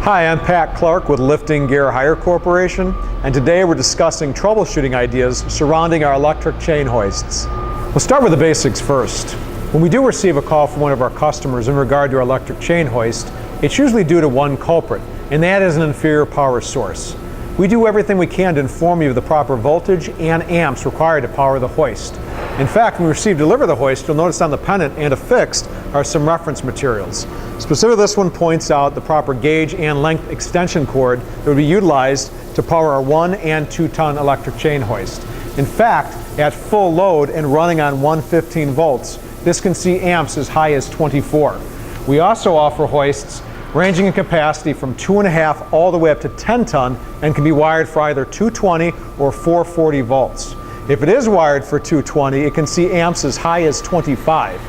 Hi, I'm Pat Clark with Lifting Gear Hire Corporation, and today we're discussing troubleshooting ideas surrounding our electric chain hoists. We'll start with the basics first. When we do receive a call from one of our customers in regard to our electric chain hoist, it's usually due to one culprit, and that is an inferior power source. We do everything we can to inform you of the proper voltage and amps required to power the hoist. In fact, when we deliver the hoist, you'll notice on the pendant and affixed are some reference materials. Specifically, this one points out the proper gauge and length extension cord that would be utilized to power our 1 and 2 ton electric chain hoist. In fact, at full load and running on 115 volts, this can see amps as high as 24. We also offer hoists ranging in capacity from 2.5 all the way up to 10 ton and can be wired for either 220 or 440 volts. If it is wired for 220, it can see amps as high as 25.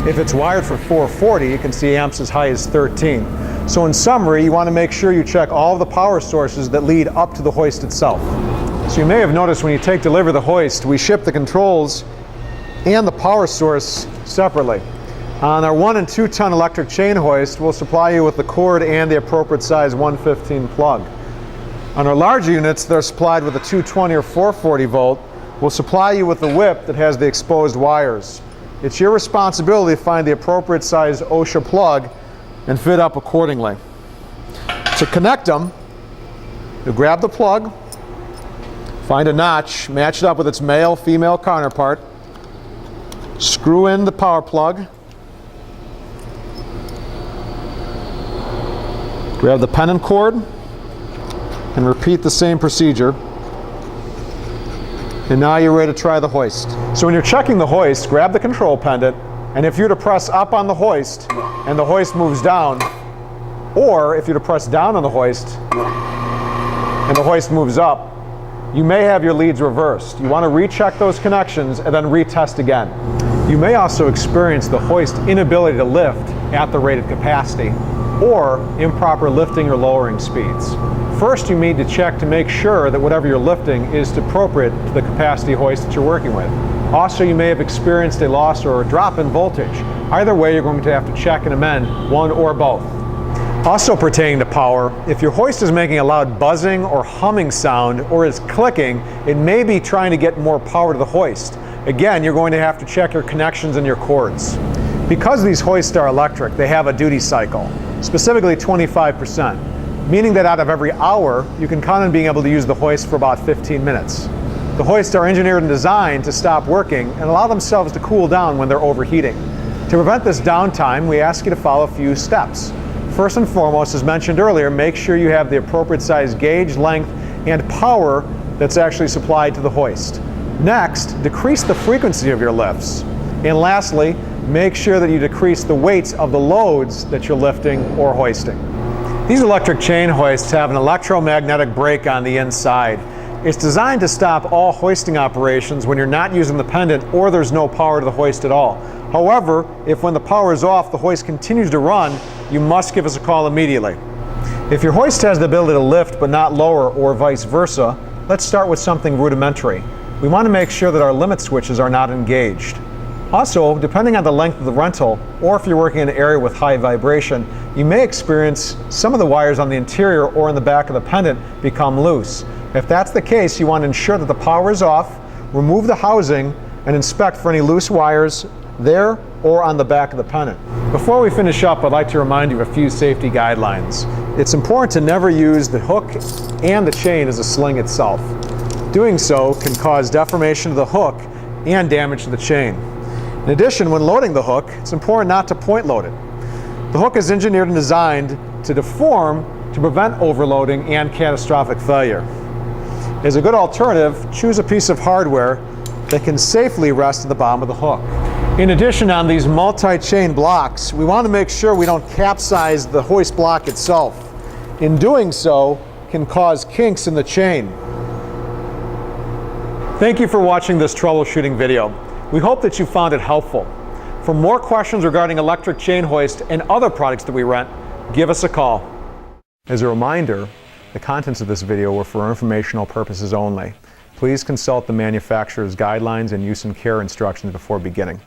If it's wired for 440, it can see amps as high as 13. So in summary, you want to make sure you check all of the power sources that lead up to the hoist itself. So you may have noticed when you take delivery of the hoist, we ship the controls and the power source separately. On our 1 and 2 ton electric chain hoist, we'll supply you with the cord and the appropriate size 115 plug. On our larger units that are supplied with a 220 or 440 volt, we'll supply you with the whip that has the exposed wires. It's your responsibility to find the appropriate size OSHA plug and fit up accordingly. To connect them, you grab the plug, find a notch, match it up with its male-female counterpart, screw in the power plug, grab the pendant cord, and repeat the same procedure. And now you're ready to try the hoist. So when you're checking the hoist, grab the control pendant, and if you're to press up on the hoist and the hoist moves down, or if you're to press down on the hoist and the hoist moves up, you may have your leads reversed. You want to recheck those connections and then retest again. You may also experience the hoist inability to lift at the rated capacity or improper lifting or lowering speeds. First, you need to check to make sure that whatever you're lifting is appropriate to the capacity hoist that you're working with. Also, you may have experienced a loss or a drop in voltage. Either way, you're going to have to check and amend one or both. Also pertaining to power, if your hoist is making a loud buzzing or humming sound or is clicking, it may be trying to get more power to the hoist. Again, you're going to have to check your connections and your cords. Because these hoists are electric, they have a duty cycle, specifically 25%. Meaning that out of every hour, you can count on being able to use the hoist for about 15 minutes. The hoists are engineered and designed to stop working and allow themselves to cool down when they're overheating. To prevent this downtime, we ask you to follow a few steps. First and foremost, as mentioned earlier, make sure you have the appropriate size gauge, length, and power that's actually supplied to the hoist. Next, decrease the frequency of your lifts. And lastly, make sure that you decrease the weights of the loads that you're lifting or hoisting. These electric chain hoists have an electromagnetic break on the inside. It's designed to stop all hoisting operations when you're not using the pendant or there's no power to the hoist at all. However, if when the power is off, the hoist continues to run, you must give us a call immediately. If your hoist has the ability to lift but not lower or vice versa, let's start with something rudimentary. We want to make sure that our limit switches are not engaged. Also, depending on the length of the rental, or if you're working in an area with high vibration, you may experience some of the wires on the interior or in the back of the pendant become loose. If that's the case, you want to ensure that the power is off, remove the housing, and inspect for any loose wires there or on the back of the pendant. Before we finish up, I'd like to remind you of a few safety guidelines. It's important to never use the hook and the chain as a sling itself. Doing so can cause deformation of the hook and damage to the chain. In addition, when loading the hook, it's important not to point load it. The hook is engineered and designed to deform to prevent overloading and catastrophic failure. As a good alternative, choose a piece of hardware that can safely rest at the bottom of the hook. In addition, on these multi-chain blocks, we want to make sure we don't capsize the hoist block itself. In doing so, can cause kinks in the chain. Thank you for watching this troubleshooting video. We hope that you found it helpful. For more questions regarding electric chain hoist and other products that we rent, give us a call. As a reminder, the contents of this video were for informational purposes only. Please consult the manufacturer's guidelines and use and care instructions before beginning.